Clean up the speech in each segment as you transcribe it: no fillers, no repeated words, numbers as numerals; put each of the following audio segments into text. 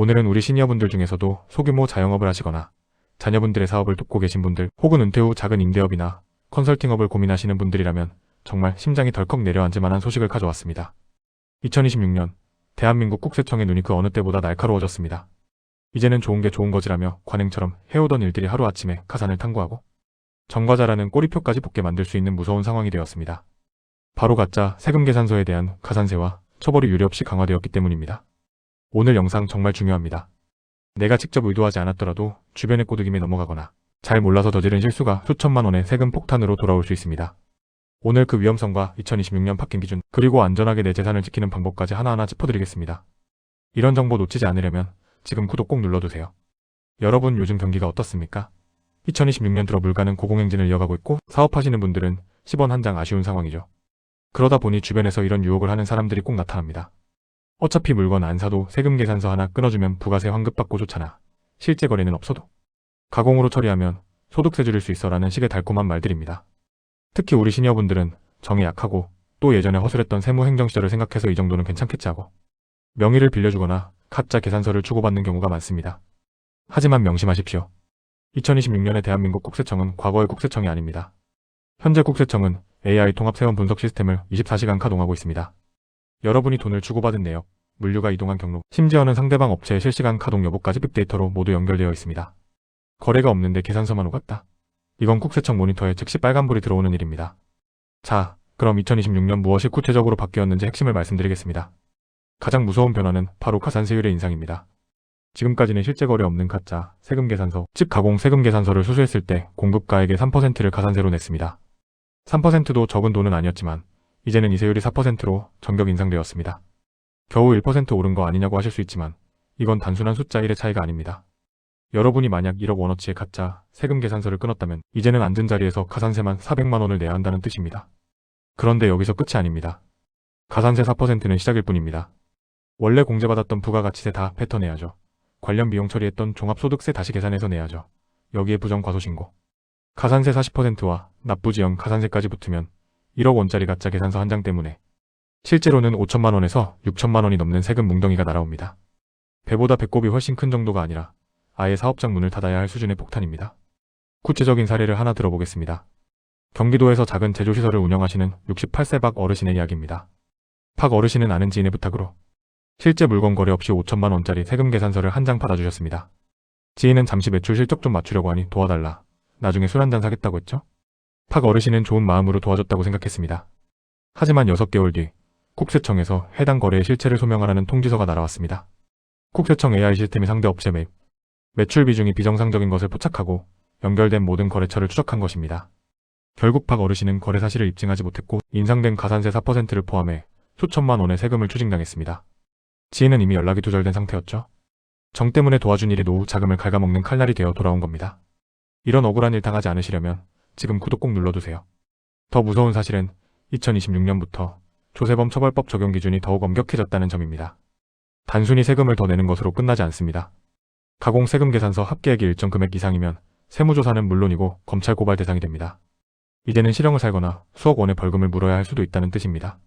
오늘은 우리 시니어분들 중에서도 소규모 자영업을 하시거나 자녀분들의 사업을 돕고 계신 분들, 혹은 은퇴 후 작은 임대업이나 컨설팅업을 고민하시는 분들이라면 정말 심장이 덜컥 내려앉을 만한 소식을 가져왔습니다. 2026년 대한민국 국세청의 눈이 그 어느 때보다 날카로워졌습니다. 이제는 좋은 게 좋은 거지라며 관행처럼 해오던 일들이 하루아침에 가산을 탕구하고 전과자라는 꼬리표까지 붙게 만들 수 있는 무서운 상황이 되었습니다. 바로 가짜 세금 계산서에 대한 가산세와 처벌이 유례없이 강화되었기 때문입니다. 오늘 영상 정말 중요합니다. 내가 직접 의도하지 않았더라도 주변의 꼬드김에 넘어가거나 잘 몰라서 저지른 실수가 수천만 원의 세금 폭탄으로 돌아올 수 있습니다. 오늘 그 위험성과 2026년 파킹 기준, 그리고 안전하게 내 재산을 지키는 방법까지 하나하나 짚어드리겠습니다. 이런 정보 놓치지 않으려면 지금 구독 꼭 눌러두세요. 여러분, 요즘 경기가 어떻습니까? 2026년 들어 물가는 고공행진을 이어가고 있고 사업하시는 분들은 10원 한 장 아쉬운 상황이죠. 그러다 보니 주변에서 이런 유혹을 하는 사람들이 꼭 나타납니다. 어차피 물건 안 사도 세금 계산서 하나 끊어주면 부가세 환급받고 좋잖아. 실제 거래는 없어도 가공으로 처리하면 소득세 줄일 수 있어 라는 식의 달콤한 말들입니다. 특히 우리 시니어분들은 정이 약하고 또 예전에 허술했던 세무행정 시절을 생각해서 이 정도는 괜찮겠지 하고 명의를 빌려주거나 가짜 계산서를 주고받는 경우가 많습니다. 하지만 명심하십시오. 2026년의 대한민국 국세청은 과거의 국세청이 아닙니다. 현재 국세청은 AI 통합 세원 분석 시스템을 24시간 가동하고 있습니다. 여러분이 돈을 주고받은 내역, 물류가 이동한 경로, 심지어는 상대방 업체의 실시간 가동 여부까지 빅데이터로 모두 연결되어 있습니다. 거래가 없는데 계산서만 오갔다? 이건 국세청 모니터에 즉시 빨간불이 들어오는 일입니다. 자, 그럼 2026년 무엇이 구체적으로 바뀌었는지 핵심을 말씀드리겠습니다. 가장 무서운 변화는 바로 가산세율의 인상입니다. 지금까지는 실제 거래 없는 가짜 세금 계산서, 즉 가공 세금 계산서를 수수했을 때 공급가액의 3%를 가산세로 냈습니다. 3%도 적은 돈은 아니었지만 이제는 이세율이 4%로 전격 인상되었습니다. 겨우 1% 오른 거 아니냐고 하실 수 있지만 이건 단순한 숫자 1의 차이가 아닙니다. 여러분이 만약 1억 원어치의 가짜 세금 계산서를 끊었다면 이제는 앉은 자리에서 가산세만 400만 원을 내야 한다는 뜻입니다. 그런데 여기서 끝이 아닙니다. 가산세 4%는 시작일 뿐입니다. 원래 공제받았던 부가가치세 다 뱉어내야죠. 관련 비용 처리했던 종합소득세 다시 계산해서 내야죠. 여기에 부정과소신고, 가산세 40%와 납부지연 가산세까지 붙으면 1억 원짜리 가짜 계산서 한 장 때문에 실제로는 5천만 원에서 6천만 원이 넘는 세금 뭉덩이가 날아옵니다. 배보다 배꼽이 훨씬 큰 정도가 아니라 아예 사업장 문을 닫아야 할 수준의 폭탄입니다. 구체적인 사례를 하나 들어보겠습니다. 경기도에서 작은 제조시설을 운영하시는 68세 박 어르신의 이야기입니다. 박 어르신은 아는 지인의 부탁으로 실제 물건 거래 없이 5천만 원짜리 세금 계산서를 한 장 받아주셨습니다. 지인은 잠시 매출 실적 좀 맞추려고 하니 도와달라. 나중에 술 한잔 사겠다고 했죠. 박 어르신은 좋은 마음으로 도와줬다고 생각했습니다. 하지만 6개월 뒤 국세청에서 해당 거래의 실체를 소명하라는 통지서가 날아왔습니다. 국세청 AI 시스템이 상대 업체 매입, 매출 비중이 비정상적인 것을 포착하고 연결된 모든 거래처를 추적한 것입니다. 결국 박 어르신은 거래 사실을 입증하지 못했고 인상된 가산세 4%를 포함해 수천만 원의 세금을 추징당했습니다. 지인은 이미 연락이 두절된 상태였죠. 정 때문에 도와준 일이 노후 자금을 갉아먹는 칼날이 되어 돌아온 겁니다. 이런 억울한 일 당하지 않으시려면 지금 구독 꼭 눌러두세요. 더 무서운 사실은 2026년부터 조세범 처벌법 적용 기준이 더욱 엄격해졌다는 점입니다. 단순히 세금을 더 내는 것으로 끝나지 않습니다. 가공 세금 계산서 합계액이 일정 금액 이상이면 세무조사는 물론이고 검찰 고발 대상이 됩니다. 이제는 실형을 살거나 수억 원의 벌금을 물어야 할 수도 있다는 뜻입니다.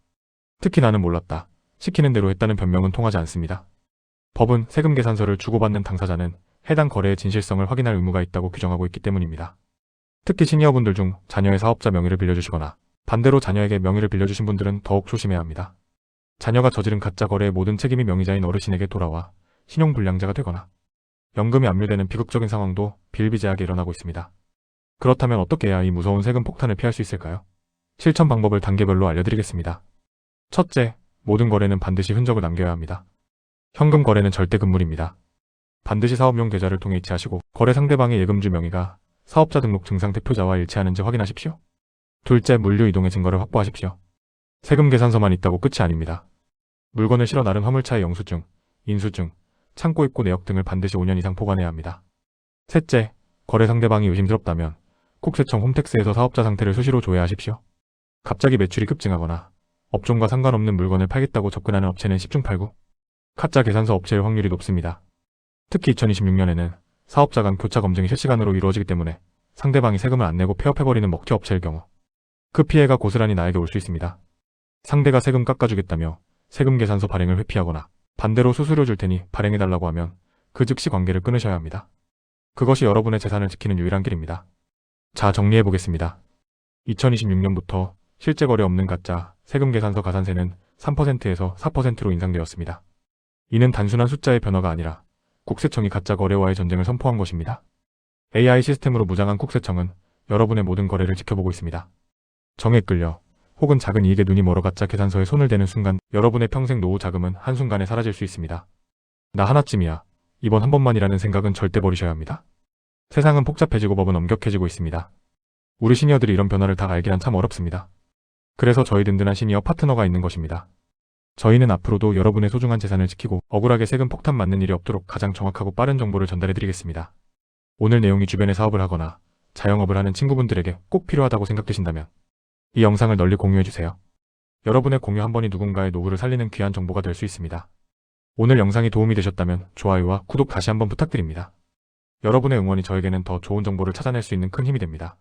특히 나는 몰랐다, 시키는 대로 했다는 변명은 통하지 않습니다. 법은 세금 계산서를 주고받는 당사자는 해당 거래의 진실성을 확인할 의무가 있다고 규정하고 있기 때문입니다. 특히 시니어분들 중 자녀의 사업자 명의를 빌려주시거나 반대로 자녀에게 명의를 빌려주신 분들은 더욱 조심해야 합니다. 자녀가 저지른 가짜 거래의 모든 책임이 명의자인 어르신에게 돌아와 신용불량자가 되거나 연금이 압류되는 비극적인 상황도 비일비재하게 일어나고 있습니다. 그렇다면 어떻게 해야 이 무서운 세금 폭탄을 피할 수 있을까요? 실천 방법을 단계별로 알려드리겠습니다. 첫째, 모든 거래는 반드시 흔적을 남겨야 합니다. 현금 거래는 절대 금물입니다. 반드시 사업용 계좌를 통해 이체하시고 거래 상대방의 예금주 명의가 사업자 등록 증상 대표자와 일치하는지 확인하십시오. 둘째, 물류 이동의 증거를 확보하십시오. 세금 계산서만 있다고 끝이 아닙니다. 물건을 실어 나른 화물차의 영수증, 인수증, 창고 입고 내역 등을 반드시 5년 이상 보관해야 합니다. 셋째, 거래 상대방이 의심스럽다면 국세청 홈택스에서 사업자 상태를 수시로 조회하십시오. 갑자기 매출이 급증하거나 업종과 상관없는 물건을 팔겠다고 접근하는 업체는 10중 8구 가짜 계산서 업체일 확률이 높습니다. 특히 2026년에는 사업자 간 교차 검증이 실시간으로 이루어지기 때문에 상대방이 세금을 안 내고 폐업해버리는 먹튀 업체일 경우 그 피해가 고스란히 나에게 올 수 있습니다. 상대가 세금 깎아주겠다며 세금 계산서 발행을 회피하거나 반대로 수수료 줄 테니 발행해달라고 하면 그 즉시 관계를 끊으셔야 합니다. 그것이 여러분의 재산을 지키는 유일한 길입니다. 자, 정리해 보겠습니다. 2026년부터 실제 거래 없는 가짜 세금 계산서 가산세는 3%에서 4%로 인상되었습니다. 이는 단순한 숫자의 변화가 아니라 국세청이 가짜 거래와의 전쟁을 선포한 것입니다. AI 시스템으로 무장한 국세청은 여러분의 모든 거래를 지켜보고 있습니다. 정에 끌려 혹은 작은 이익에 눈이 멀어 가짜 계산서에 손을 대는 순간 여러분의 평생 노후 자금은 한순간에 사라질 수 있습니다. 나 하나쯤이야. 이번 한 번만이라는 생각은 절대 버리셔야 합니다. 세상은 복잡해지고 법은 엄격해지고 있습니다. 우리 시니어들이 이런 변화를 다 알기란 참 어렵습니다. 그래서 저희 든든한 시니어 파트너가 있는 것입니다. 저희는 앞으로도 여러분의 소중한 재산을 지키고 억울하게 세금 폭탄 맞는 일이 없도록 가장 정확하고 빠른 정보를 전달해드리겠습니다. 오늘 내용이 주변에 사업을 하거나 자영업을 하는 친구분들에게 꼭 필요하다고 생각되신다면 이 영상을 널리 공유해주세요. 여러분의 공유 한 번이 누군가의 노후를 살리는 귀한 정보가 될 수 있습니다. 오늘 영상이 도움이 되셨다면 좋아요와 구독 다시 한번 부탁드립니다. 여러분의 응원이 저에게는 더 좋은 정보를 찾아낼 수 있는 큰 힘이 됩니다.